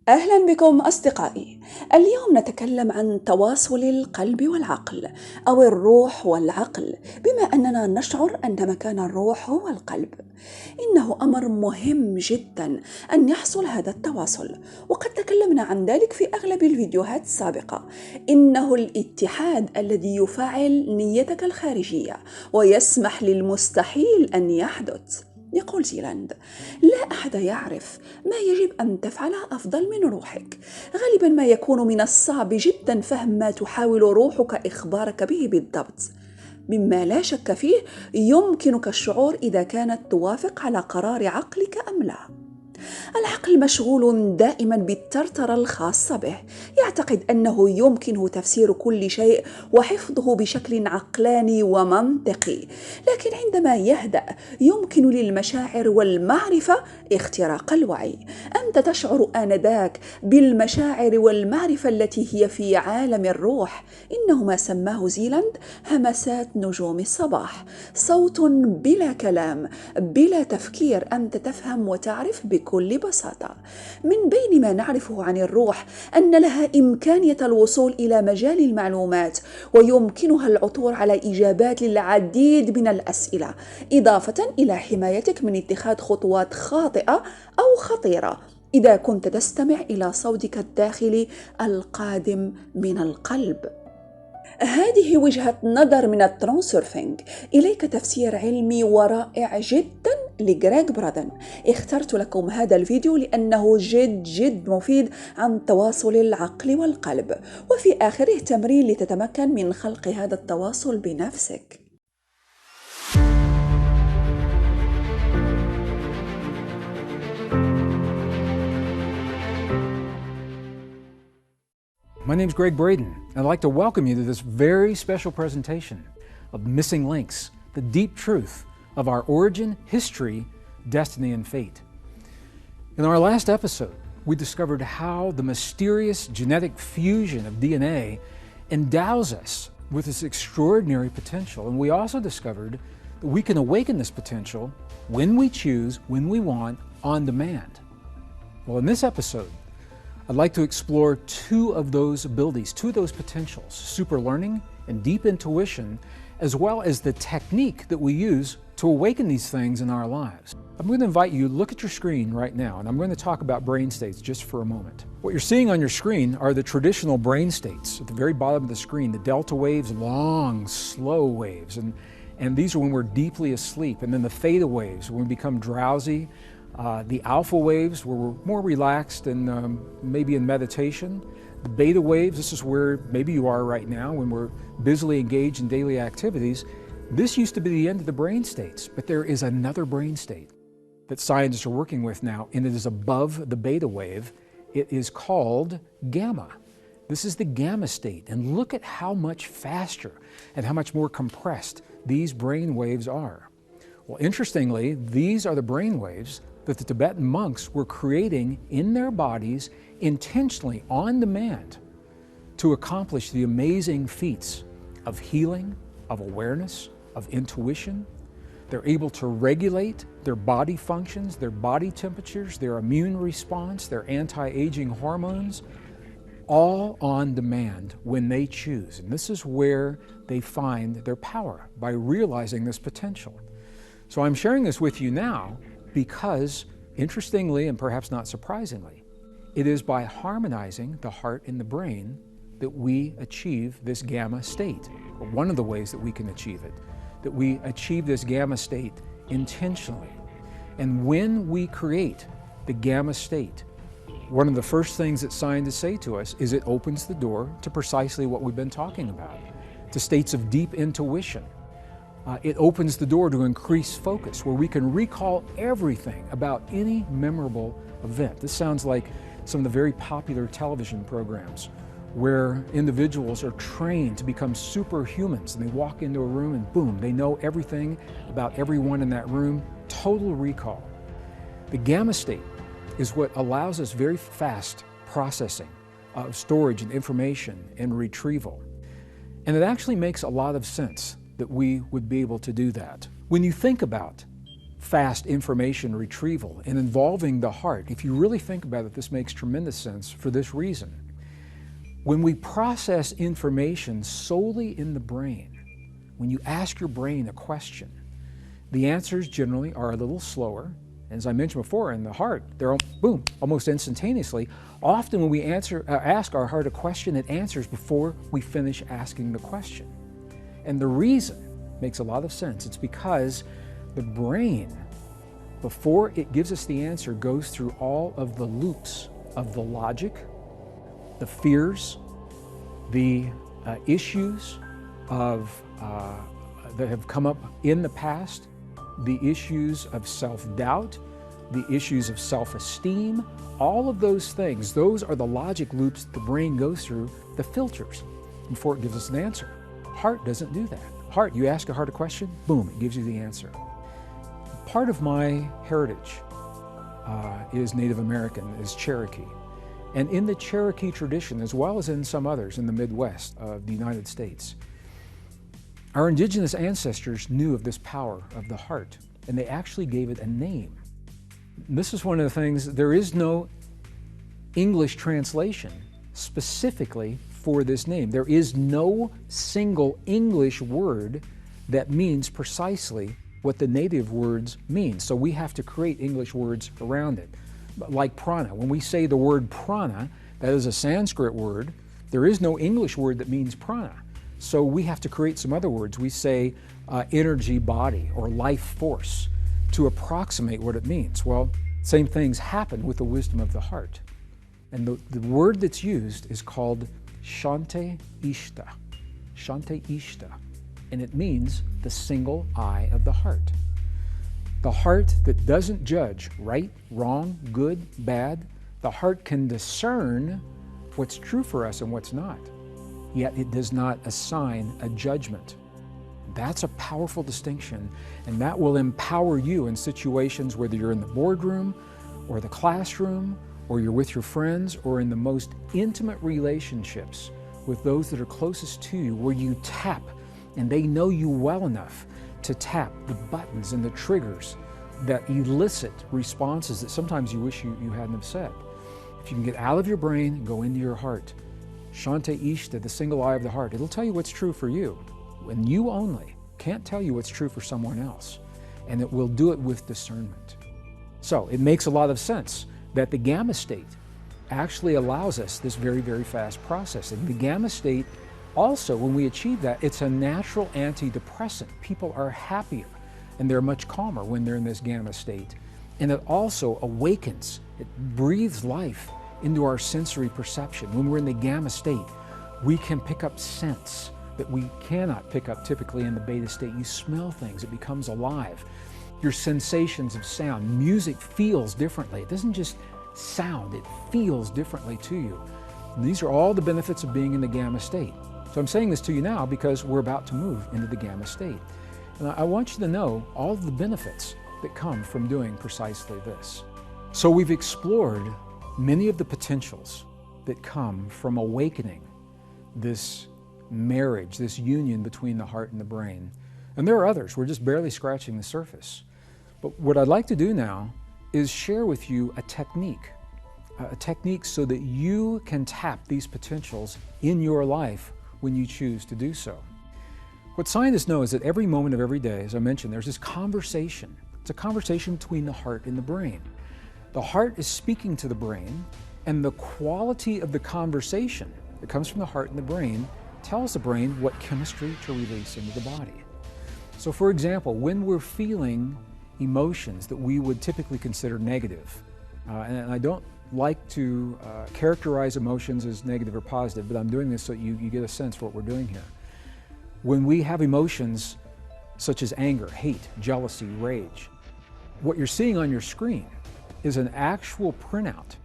أهلا بكم أصدقائي. اليوم نتكلم عن تواصل القلب والعقل أو الروح والعقل، بما أننا نشعر أن مكان الروح هو القلب. إنه أمر مهم جدا أن يحصل هذا التواصل، وقد تكلمنا عن ذلك في أغلب الفيديوهات السابقة. إنه الاتحاد الذي يفعل نيتك الخارجية ويسمح للمستحيل أن يحدث. يقول زيلاند: لا أحد يعرف ما يجب أن تفعله أفضل من روحك. غالبا ما يكون من الصعب جدا فهم ما تحاول روحك إخبارك به بالضبط. مما لا شك فيه يمكنك الشعور إذا كانت توافق على قرار عقلك أم لا. العقل مشغول دائما بالترترة الخاصة به، يعتقد أنه يمكنه تفسير كل شيء وحفظه بشكل عقلاني ومنطقي. لكن عندما يهدأ يمكن للمشاعر والمعرفة اختراق الوعي. أنت تشعر آنذاك بالمشاعر والمعرفة التي هي في عالم الروح. إنه ما سماه زيلاند همسات نجوم الصباح، صوت بلا كلام بلا تفكير، أنت تفهم وتعرف بكل بساطة. من بين ما نعرفه عن الروح أن لها إمكانية الوصول إلى مجال المعلومات، ويمكنها العثور على إجابات للعديد من الأسئلة، إضافة إلى حمايتك من اتخاذ خطوات خاطئة أو خطيرة إذا كنت تستمع إلى صوتك الداخلي القادم من القلب. هذه وجهة نظر من الترانسيرفينج. إليك تفسير علمي ورائع جدا لجريج برادن. اخترت لكم هذا الفيديو لأنه جد مفيد عن تواصل العقل والقلب، وفي آخره تمرين لتتمكن من خلق هذا التواصل بنفسك. My name is Greg Braden, and I'd like to welcome you to this very special presentation of Missing Links, the deep truth of our origin, history, destiny, and fate. In our last episode, we discovered how the mysterious genetic fusion of DNA endows us with this extraordinary potential, and we also discovered that we can awaken this potential when we choose, when we want, on demand. Well, in this episode, I'd like to explore two of those abilities, two of those potentials, super learning and deep intuition, as well as the technique that we use to awaken these things in our lives. I'm going to invite you to look at your screen right now, and I'm going to talk about brain states just for a moment. What you're seeing on your screen are the traditional brain states. At the very bottom of the screen, the delta waves, long, slow waves, and these are when we're deeply asleep, and then the theta waves, when we become drowsy, the alpha waves, where we're more relaxed and maybe in meditation. The beta waves, this is where maybe you are right now when we're busily engaged in daily activities. This used to be the end of the brain states, but there is another brain state that scientists are working with now, and it is above the beta wave. It is called gamma. This is the gamma state, and look at how much faster and how much more compressed these brain waves are. Well, interestingly, these are the brain waves that the Tibetan monks were creating in their bodies intentionally on demand to accomplish the amazing feats of healing, of awareness, of intuition. They're able to regulate their body functions, their body temperatures, their immune response, their anti-aging hormones, all on demand when they choose. And this is where they find their power, by realizing this potential. So I'm sharing this with you now because, interestingly and perhaps not surprisingly, it is by harmonizing the heart and the brain that we achieve this gamma state, or one of the ways that we can achieve it, that we achieve this gamma state intentionally. And when we create the gamma state, one of the first things that scientists say to us is it opens the door to precisely what we've been talking about, to states of deep intuition. It opens the door to increased focus, where we can recall everything about any memorable event. This sounds like some of the very popular television programs where individuals are trained to become superhumans, and they walk into a room and boom, they know everything about everyone in that room, total recall. The gamma state is what allows us very fast processing of storage and information and retrieval. And it actually makes a lot of sense that we would be able to do that. When you think about fast information retrieval and involving the heart. If you really think about it, this makes tremendous sense for this reason. When we process information solely in the brain, when you ask your brain a question, the answers generally are a little slower. As I mentioned before, in the heart, they're boom, almost instantaneously. Often when we ask our heart a question, it answers before we finish asking the question. And the reason makes a lot of sense. It's because the brain, before it gives us the answer, goes through all of the loops of the logic, the fears, the issues that have come up in the past, the issues of self-doubt, the issues of self-esteem, all of those things, those are the logic loops the brain goes through, the filters, before it gives us an answer. Heart doesn't do that. Heart, you ask a heart a question, boom, it gives you the answer. Part of my heritage is Native American, is Cherokee. And in the Cherokee tradition, as well as in some others in the Midwest of the United States, our indigenous ancestors knew of this power of the heart, and they actually gave it a name. This is one of the things, there is no English translation specifically for this name. There is no single English word that means precisely what the native words mean. So we have to create English words around it. Like prana, when we say the word prana, that is a Sanskrit word, there is no English word that means prana. So we have to create some other words. We say energy body or life force to approximate what it means. Well, same things happen with the wisdom of the heart. And the word that's used is called Shante Ishta. Shante Ishta. And it means the single eye of the heart. The heart that doesn't judge right, wrong, good, bad. The heart can discern what's true for us and what's not. Yet it does not assign a judgment. That's a powerful distinction, and that will empower you in situations whether you're in the boardroom or the classroom or you're with your friends or in the most intimate relationships with those that are closest to you, where you tap and they know you well enough to tap the buttons and the triggers that elicit responses that sometimes you wish you hadn't have said. If you can get out of your brain and go into your heart, Shante Ishta, the single eye of the heart, it'll tell you what's true for you. And you only can't tell you what's true for someone else. And it will do it with discernment. So it makes a lot of sense that the gamma state actually allows us this very, very fast processing. The gamma state also, when we achieve that, it's a natural antidepressant. People are happier and they're much calmer when they're in this gamma state. And it also awakens, it breathes life into our sensory perception. When we're in the gamma state, we can pick up scents that we cannot pick up typically in the beta state. You smell things, it becomes alive. Your sensations of sound, music feels differently. It doesn't just sound, it feels differently to you. And these are all the benefits of being in the gamma state. So I'm saying this to you now because we're about to move into the gamma state. And I want you to know all of the benefits that come from doing precisely this. So we've explored many of the potentials that come from awakening this marriage, this union between the heart and the brain. And there are others, we're just barely scratching the surface. But what I'd like to do now is share with you a technique so that you can tap these potentials in your life when you choose to do so. What scientists know is that every moment of every day, as I mentioned, there's this conversation. It's a conversation between the heart and the brain. The heart is speaking to the brain, and the quality of the conversation that comes from the heart and the brain tells the brain what chemistry to release into the body. So for example, when we're feeling emotions that we would typically consider negative, and I don't like to characterize emotions as negative or positive, but I'm doing this so you get a sense for what we're doing here. When we have emotions such as anger, hate, jealousy, rage, what you're seeing on your screen is an actual printout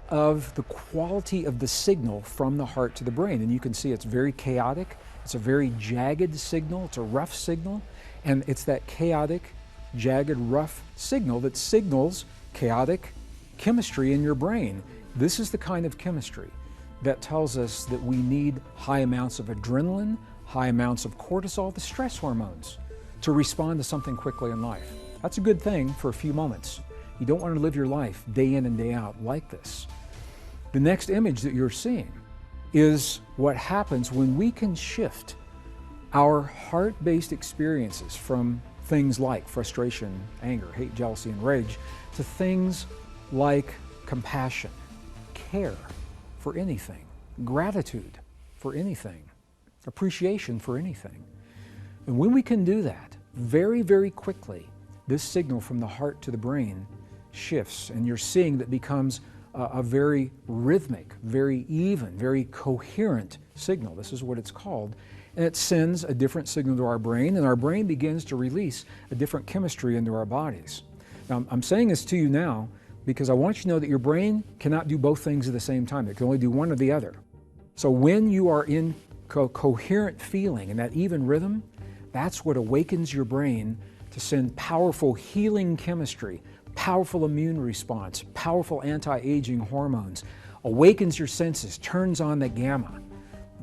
of the quality of the signal from the heart to the brain. And you can see it's very chaotic, it's a very jagged signal, it's a rough signal, and it's that chaotic, jagged, rough signal that signals chaotic chemistry in your brain. This is the kind of chemistry that tells us that we need high amounts of adrenaline, high amounts of cortisol, the stress hormones, to respond to something quickly in life. That's a good thing for a few moments. You don't want to live your life day in and day out like this. The next image that you're seeing is what happens when we can shift our heart-based experiences from things like frustration, anger, hate, jealousy, and rage to things like compassion, care for anything, gratitude for anything, appreciation for anything. And when we can do that, very, very quickly, this signal from the heart to the brain shifts, and you're seeing that becomes a very rhythmic, very even, very coherent signal. This is what it's called. And it sends a different signal to our brain, and our brain begins to release a different chemistry into our bodies. Now, I'm saying this to you now because I want you to know that your brain cannot do both things at the same time. It can only do one or the other. So when you are in coherent feeling and that even rhythm, that's what awakens your brain to send powerful healing chemistry, powerful immune response, powerful anti-aging hormones, awakens your senses, turns on the gamma.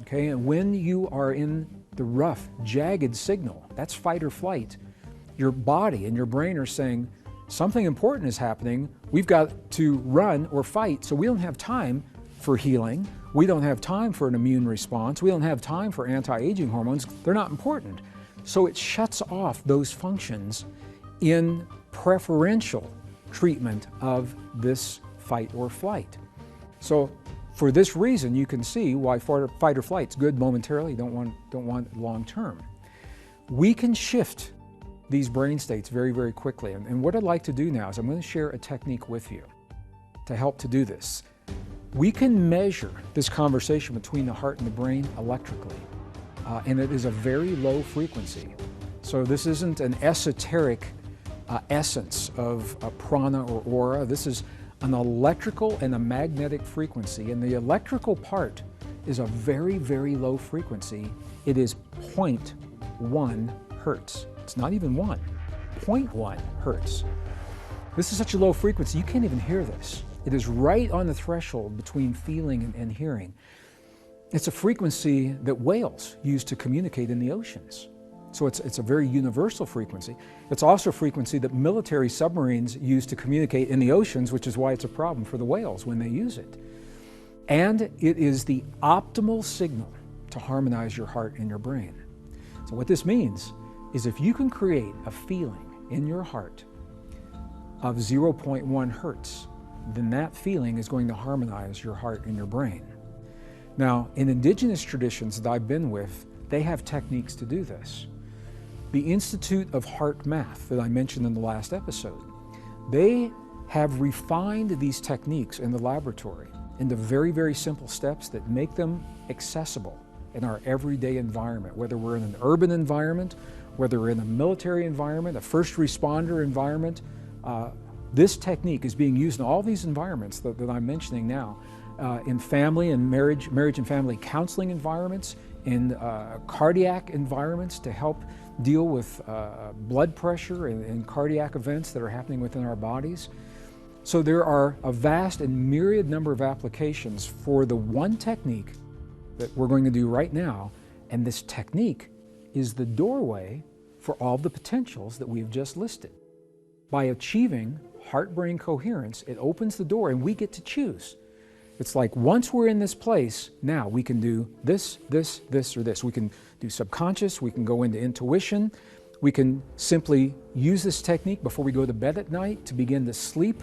Okay, and when you are in the rough, jagged signal, that's fight or flight, your body and your brain are saying, something important is happening, we've got to run or fight, so we don't have time for healing, we don't have time for an immune response, we don't have time for anti-aging hormones, they're not important. So it shuts off those functions in preferential treatment of this fight or flight. So for this reason, you can see why fight or flight is good momentarily, don't want long term. We can shift these brain states very, very quickly. And what I'd like to do now is I'm going to share a technique with you to help to do this. We can measure this conversation between the heart and the brain electrically, and it is a very low frequency. So this isn't an esoteric essence of a prana or aura. This is an electrical and a magnetic frequency, and the electrical part is a very, very low frequency. It is 0.1 hertz. It's not even 1, 0.1 hertz. This is such a low frequency, you can't even hear this. It is right on the threshold between feeling and hearing. It's a frequency that whales use to communicate in the oceans. So it's a very universal frequency. It's also a frequency that military submarines use to communicate in the oceans, which is why it's a problem for the whales when they use it. And it is the optimal signal to harmonize your heart and your brain. So what this means is if you can create a feeling in your heart of 0.1 hertz, then that feeling is going to harmonize your heart and your brain. Now, in indigenous traditions that I've been with, they have techniques to do this. The Institute of Heart Math that I mentioned in the last episode, they have refined these techniques in the laboratory into very, very simple steps that make them accessible in our everyday environment, whether we're in an urban environment, whether we're in a military environment, a first responder environment. This technique is being used in all these environments that I'm mentioning now, in family and marriage and family counseling environments, in cardiac environments to help deal with blood pressure and cardiac events that are happening within our bodies. So there are a vast and myriad number of applications for the one technique that we're going to do right now, and this technique is the doorway for all the potentials that we've just listed. By achieving heart-brain coherence, it opens the door and we get to choose. It's like once we're in this place, now we can do this, this, this, or this. We can do subconscious, we can go into intuition, we can simply use this technique before we go to bed at night to begin to sleep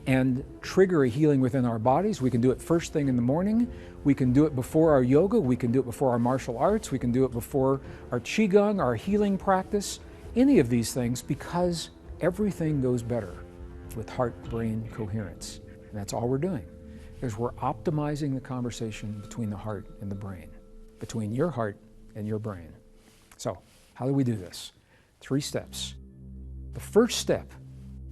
and trigger a healing within our bodies. We can do it first thing in the morning, we can do it before our yoga, we can do it before our martial arts, we can do it before our qigong, our healing practice, any of these things, because everything goes better with heart-brain coherence. And that's all we're doing, is we're optimizing the conversation between the heart and the brain, between your heart and your brain. So, how do we do this? 3 steps. The first step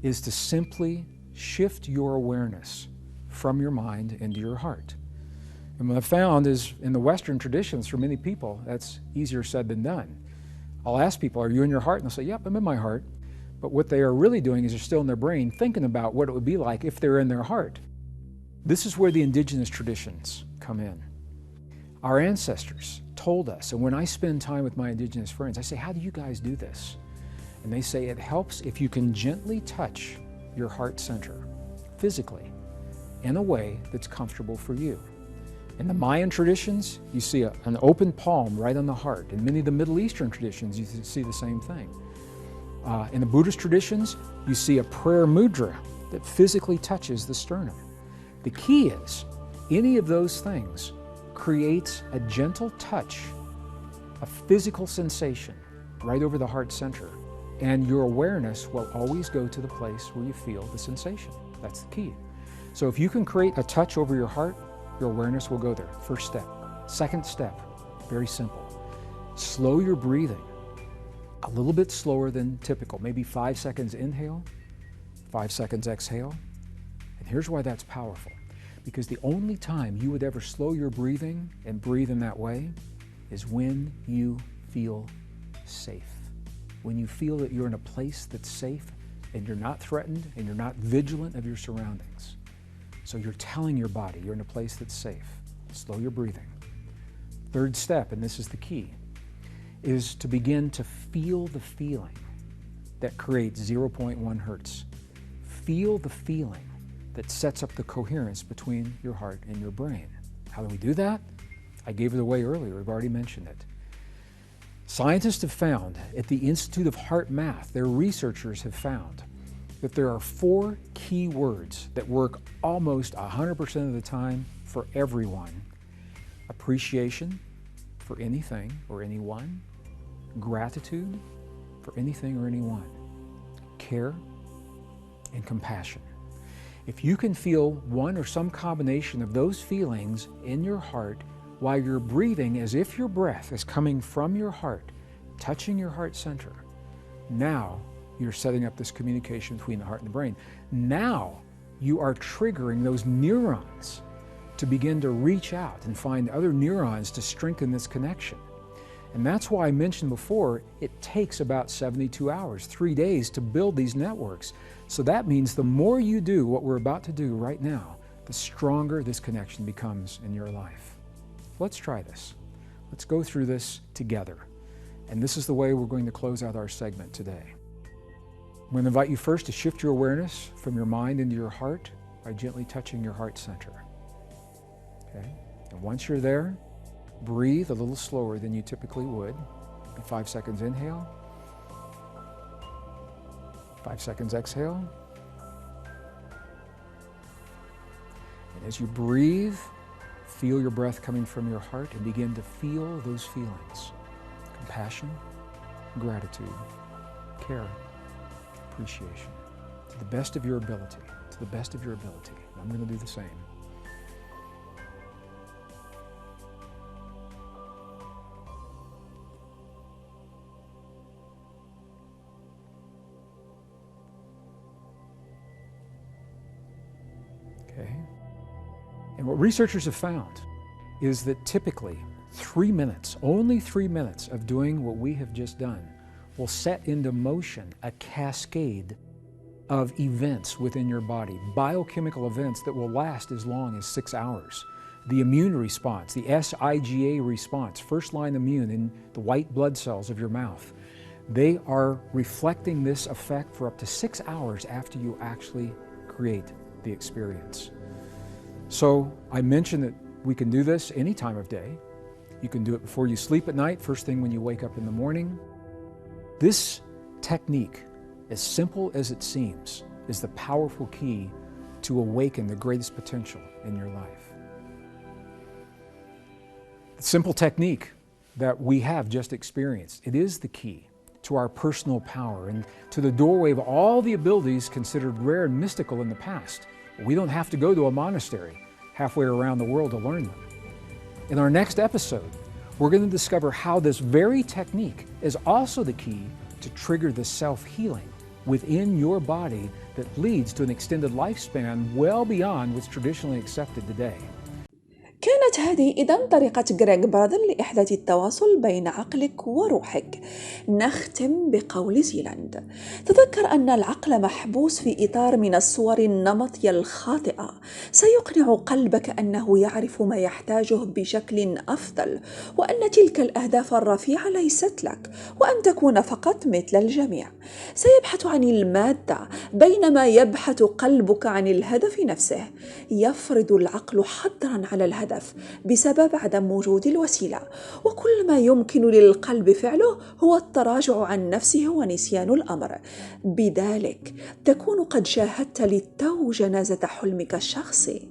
is to simply shift your awareness from your mind into your heart. And what I've found is in the Western traditions, for many people, that's easier said than done. I'll ask people, are you in your heart? And they'll say, yep, I'm in my heart. But what they are really doing is they're still in their brain thinking about what it would be like if they're in their heart. This is where the indigenous traditions come in. Our ancestors told us, and when I spend time with my indigenous friends, I say, how do you guys do this? And they say it helps if you can gently touch your heart center physically in a way that's comfortable for you. In the Mayan traditions, you see an open palm right on the heart. In many of the Middle Eastern traditions, you see the same thing. In the Buddhist traditions, you see a prayer mudra that physically touches the sternum. The key is, any of those things creates a gentle touch, a physical sensation right over the heart center, and your awareness will always go to the place where you feel the sensation. That's the key. So if you can create a touch over your heart, your awareness will go there. First step. Second step, very simple. Slow your breathing a little bit slower than typical. Maybe 5 seconds inhale, 5 seconds exhale. And here's why that's powerful. Because the only time you would ever slow your breathing and breathe in that way is when you feel safe. When you feel that you're in a place that's safe and you're not threatened and you're not vigilant of your surroundings. So you're telling your body you're in a place that's safe. Slow your breathing. Third step, and this is the key, is to begin to feel the feeling that creates 0.1 hertz. Feel the feeling that sets up the coherence between your heart and your brain. How do we do that? I gave it away earlier, we've already mentioned it. Scientists have found, at the Institute of Heart Math, their researchers have found that there are 4 key words that work almost 100% of the time for everyone. Appreciation for anything or anyone, gratitude for anything or anyone, care, and compassion. If you can feel one or some combination of those feelings in your heart while you're breathing as if your breath is coming from your heart, touching your heart center, now you're setting up this communication between the heart and the brain. Now you are triggering those neurons to begin to reach out and find other neurons to strengthen this connection. And that's why I mentioned before, it takes about 72 hours, 3 days to build these networks. So that means the more you do what we're about to do right now, the stronger this connection becomes in your life. Let's try this. Let's go through this together. And this is the way we're going to close out our segment today. I'm going to invite you first to shift your awareness from your mind into your heart by gently touching your heart center. Okay? And once you're there, breathe a little slower than you typically would. 5 seconds inhale, 5 seconds exhale. And as you breathe, feel your breath coming from your heart and begin to feel those feelings. Compassion, gratitude, care, appreciation. To the best of your ability, to the best of your ability. And I'm going to do the same. Okay. And what researchers have found is that typically 3 minutes, only 3 minutes of doing what we have just done will set into motion a cascade of events within your body, biochemical events that will last as long as 6 hours. The immune response, the SIGA response, first line immune in the white blood cells of your mouth, they are reflecting this effect for up to 6 hours after you actually create the experience. So I mentioned that we can do this any time of day. You can do it before you sleep at night, first thing when you wake up in the morning. This technique, as simple as it seems, is the powerful key to awaken the greatest potential in your life. The simple technique that we have just experienced, it is the key to our personal power and to the doorway of all the abilities considered rare and mystical in the past. We don't have to go to a monastery halfway around the world to learn them. In our next episode, we're going to discover how this very technique is also the key to trigger the self-healing within your body that leads to an extended lifespan well beyond what's traditionally accepted today. كانت كانت هذه إذن طريقة جريج برادن لإحداث التواصل بين عقلك وروحك. نختم بقول زيلاند: تذكر أن العقل محبوس في إطار من الصور النمطية الخاطئة، سيقنع قلبك أنه يعرف ما يحتاجه بشكل أفضل، وأن تلك الأهداف الرفيعة ليست لك، وأن تكون فقط مثل الجميع. سيبحث عن المادة بينما يبحث قلبك عن الهدف نفسه. يفرض العقل حظراً على الهدف بسبب عدم وجود الوسيلة، وكل ما يمكن للقلب فعله هو التراجع عن نفسه ونسيان الأمر. بذلك تكون قد شاهدت للتو جنازة حلمك الشخصي.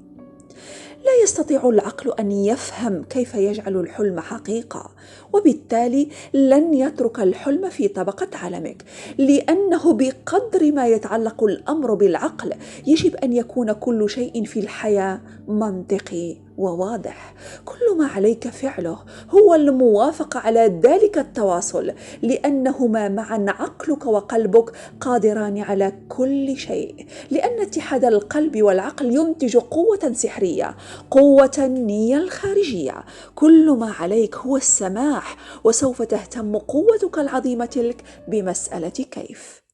لا يستطيع العقل أن يفهم كيف يجعل الحلم حقيقة، وبالتالي لن يترك الحلم في طبقة عالمك، لأنه بقدر ما يتعلق الأمر بالعقل يجب أن يكون كل شيء في الحياة منطقي وواضح. كل ما عليك فعله هو الموافقة على ذلك التواصل، لأنهما معا عقلك وقلبك قادران على كل شيء، لأن اتحاد القلب والعقل ينتج قوة سحرية، قوة النية الخارجية. كل ما عليك هو السماح، وسوف تهتم قوتك العظيمة تلك بمسألة كيف.